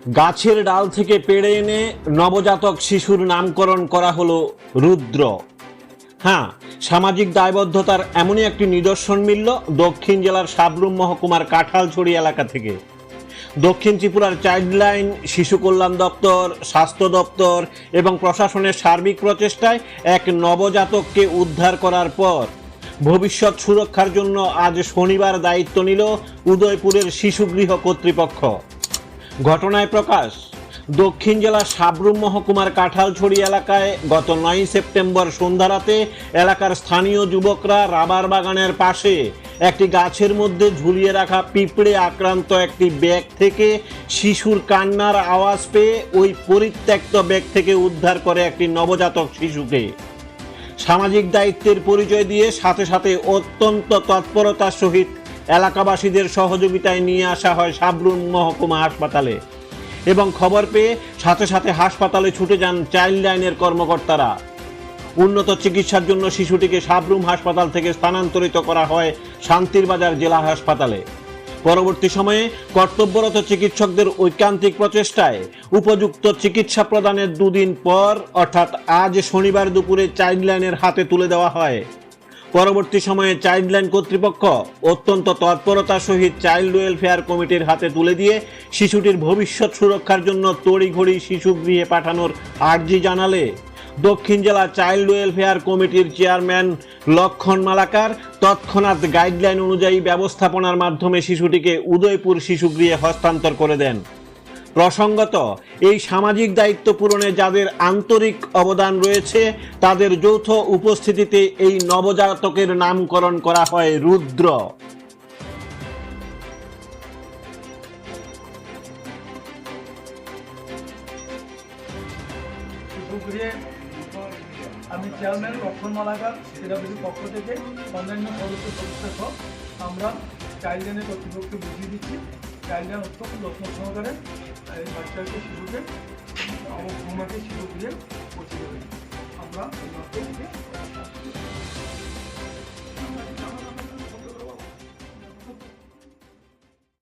গাছের ডাল থেকে পেড়ে এনে নবজাতক শিশুর নামকরণ করা হলো রুদ্র। হ্যাঁ, সামাজিক দায়বদ্ধতার এমনই একটি নিদর্শন মিলল দক্ষিণ জেলার সাবরুম মহকুমার কাঁঠালছড়ি এলাকা থেকে। দক্ষিণ ত্রিপুরার চাইল্ডলাইন, শিশু কল্যাণ দপ্তর, স্বাস্থ্য দপ্তর এবং প্রশাসনের সার্বিক প্রচেষ্টায় এক নবজাতককে উদ্ধার করার পর ভবিষ্যৎ সুরক্ষার জন্য আজ শনিবার দায়িত্ব নিল উদয়পুরের শিশুগৃহ কর্তৃপক্ষ। ঘটনায় প্রকাশ, দক্ষিণ জেলার সাবরুম মহকুমার কাঁঠালছড়ি এলাকায় গত 9 সেপ্টেম্বর সন্ধ্যারাতে এলাকার স্থানীয় যুবকরা রাবার বাগানের পাশে একটি গাছের মধ্যে ঝুলিয়ে রাখা পিঁপড়ে আক্রান্ত একটি ব্যাগ থেকে শিশুর কান্নার আওয়াজ পেয়ে ওই পরিত্যক্ত ব্যাগ থেকে উদ্ধার করে একটি নবজাতক শিশুকে। সামাজিক দায়িত্বের পরিচয় দিয়ে সাথে সাথে অত্যন্ত তৎপরতার সহিত এলাকাবাসীদের সহযোগিতায় নিয়ে আসা হয় সাবরুম মহকুমা হাসপাতালে এবং খবর পেয়ে সাথে সাথে হাসপাতালে ছুটে যান চাইল্ড লাইনের কর্মকর্তারা। উন্নত চিকিৎসার জন্য শিশুটিকে সাবরুম হাসপাতাল থেকে স্থানান্তরিত করা হয় শান্তিরবাজার জেলা হাসপাতালে। পরবর্তী সময়ে কর্তব্যরত চিকিৎসকদের ঐকান্তিক প্রচেষ্টায় উপযুক্ত চিকিৎসা প্রদানের 2 দিন পর অর্থাৎ আজ শনিবার দুপুরে চাইল্ড লাইনের হাতে তুলে দেওয়া হয়। পরবর্তী সময়ে চাইল্ড লাইন কর্তৃপক্ষ অত্যন্ত তৎপরতার সহিত চাইল্ড ওয়েলফেয়ার কমিটির হাতে তুলে দিয়ে শিশুটির ভবিষ্যৎ সুরক্ষার জন্য তড়িঘড়ি শিশুগৃহে পাঠানোর আর্জি জানালে দক্ষিণ জেলা চাইল্ড ওয়েলফেয়ার কমিটির চেয়ারম্যান লক্ষণ মালাকার তৎক্ষণাৎ গাইডলাইন অনুযায়ী ব্যবস্থাপনার মাধ্যমে শিশুটিকে উদয়পুর শিশুগৃহে হস্তান্তর করে দেন। প্রসঙ্গত, এই সামাজিক দায়িত্ব পূরণে যাদের আন্তরিক অবদান রয়েছে তাদের যৌথ উপস্থিতিতে এই নবজাতকের নামকরণ করা হয় রুদ্র। আমি চেয়ারম্যান লক্ষণ মালাকার সিডাব্লিউসির পক্ষ থেকে অন্যান্য সদস্য সহ আমরা চাইল্ড লাইনের কর্তৃপক্ষকে বুঝিয়ে দিচ্ছি। চাইল্ড লাইন অত্যন্ত যত্ন সহকারে এই বাচ্চাকে শিশুকে শিশুগৃহে পৌঁছে দেবেন। আমরা